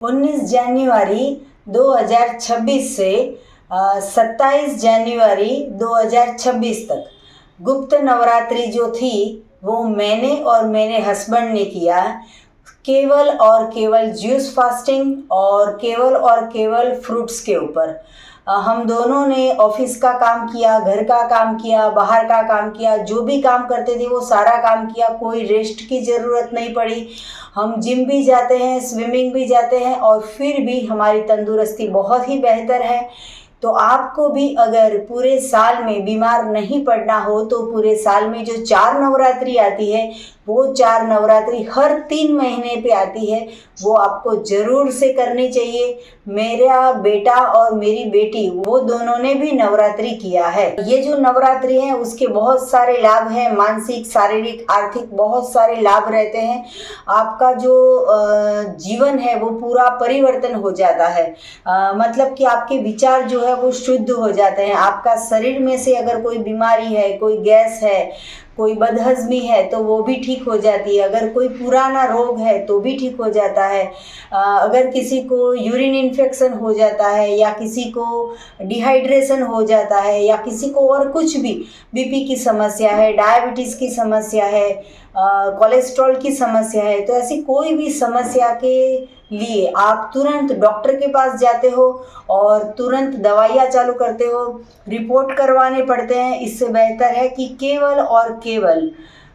19 जनवरी 2026 से 27 जनवरी 2026 तक गुप्त नवरात्रि जो थी वो मैंने और मेरे हस्बैंड ने किया। केवल और केवल जूस फास्टिंग और केवल फ्रूट्स के ऊपर। हम दोनों ने ऑफिस का काम किया, घर का काम किया, बाहर का काम किया, जो भी काम करते थे वो सारा काम किया। कोई रेस्ट की ज़रूरत नहीं पड़ी। हम जिम भी जाते हैं, स्विमिंग भी जाते हैं और फिर भी हमारी तंदुरुस्ती बहुत ही बेहतर है। तो आपको भी अगर पूरे साल में बीमार नहीं पड़ना हो तो पूरे साल में जो 4 नवरात्रि आती है वो 4 नवरात्रि हर 3 महीने पे आती है, वो आपको ज़रूर से करनी चाहिए। मेरा बेटा और मेरी बेटी वो दोनों ने भी नवरात्रि किया है। ये जो नवरात्रि है उसके बहुत सारे लाभ हैं, मानसिक, शारीरिक, आर्थिक बहुत सारे लाभ रहते हैं। आपका जो जीवन है वो पूरा परिवर्तन हो जाता है। मतलब कि आपके विचार जो है वो शुद्ध हो जाते हैं। आपका शरीर में से अगर कोई बीमारी है, कोई गैस है, कोई बदहजमी है तो वो भी ठीक हो जाती है। अगर कोई पुराना रोग है तो भी ठीक हो जाता है। अगर किसी को यूरिन इन्फेक्शन हो जाता है या किसी को डिहाइड्रेशन हो जाता है या किसी को और कुछ भी, बीपी की समस्या है, डायबिटीज़ की समस्या है, कोलेस्ट्रॉल की समस्या है, तो ऐसी कोई भी समस्या के लिए आप तुरंत डॉक्टर के पास जाते हो और तुरंत दवाइयाँ चालू करते हो, रिपोर्ट करवाने पड़ते हैं। इससे बेहतर है कि केवल और केवल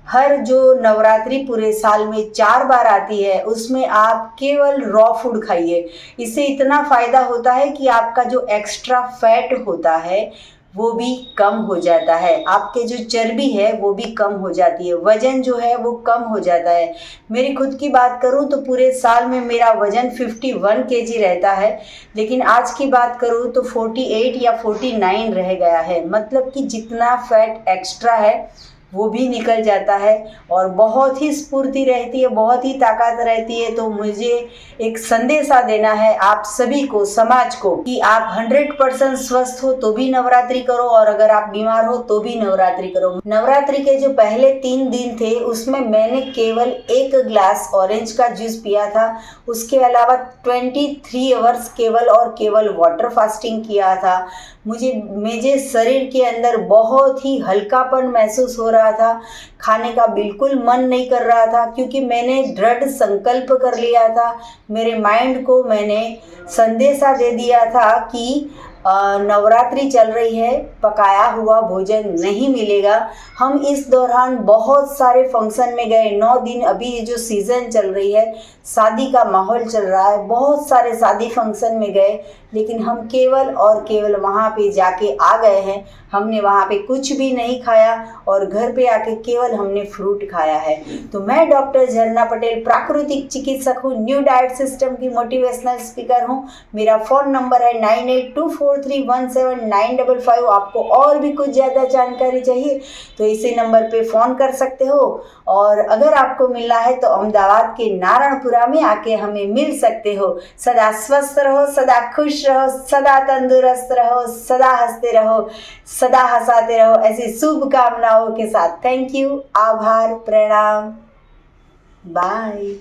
हर जो नवरात्रि पूरे साल में 4 बार आती है उसमें आप केवल रॉ फूड खाइए। इससे इतना फ़ायदा होता है कि आपका जो एक्स्ट्रा फैट होता है वो भी कम हो जाता है, आपके जो चर्बी है वो भी कम हो जाती है, वज़न जो है वो कम हो जाता है। मेरी खुद की बात करूं तो पूरे साल में मेरा वज़न 51 केजी रहता है, लेकिन आज की बात करूं तो 48 या 49 रह गया है। मतलब कि जितना फैट एक्स्ट्रा है वो भी निकल जाता है और बहुत ही स्फूर्ति रहती है, बहुत ही ताकत रहती है। तो मुझे एक संदेशा देना है आप सभी को, समाज को, कि आप 100% स्वस्थ हो तो भी नवरात्रि करो और अगर आप बीमार हो तो भी नवरात्रि करो। नवरात्रि के जो पहले 3 दिन थे उसमें मैंने केवल 1 ग्लास ऑरेंज का जूस पिया था। उसके अलावा 23 आवर्स केवल और केवल वाटर फास्टिंग किया था। मुझे शरीर के अंदर बहुत ही हल्कापन महसूस हो रहा था, खाने का बिल्कुल मन नहीं कर रहा था, क्योंकि मैंने दृढ़ संकल्प कर लिया था। मेरे माइंड को मैंने संदेशा दे दिया था कि नवरात्रि चल रही है, पकाया हुआ भोजन नहीं मिलेगा। हम इस दौरान बहुत सारे फंक्शन में गए। 9 दिन अभी ये जो सीज़न चल रही है, शादी का माहौल चल रहा है, बहुत सारे शादी फंक्शन में गए, लेकिन हम केवल और केवल वहाँ पे जाके आ गए हैं। हमने वहाँ पे कुछ भी नहीं खाया और घर पे आके केवल हमने फ्रूट खाया है। तो मैं डॉक्टर झरना पटेल प्राकृतिक चिकित्सक हूँ, न्यू डाइट सिस्टम की मोटिवेशनल स्पीकर हूँ। मेरा फ़ोन नंबर है 9824317955। आपको और भी कुछ ज़्यादा जानकारी चाहिए तो इसी नंबर पे फ़ोन कर सकते हो। और अगर आपको मिलना है तो अहमदाबाद के नारायणपुरा में आके हमें मिल सकते हो। सदा स्वस्थ रहो, सदा खुश रहो, सदा तंदुरुस्त रहो, सदा हंसते रहो, सदा हंसाते रहो, ऐसी शुभकामनाओं के साथ। थैंक यू, आभार, प्रणाम, बाय।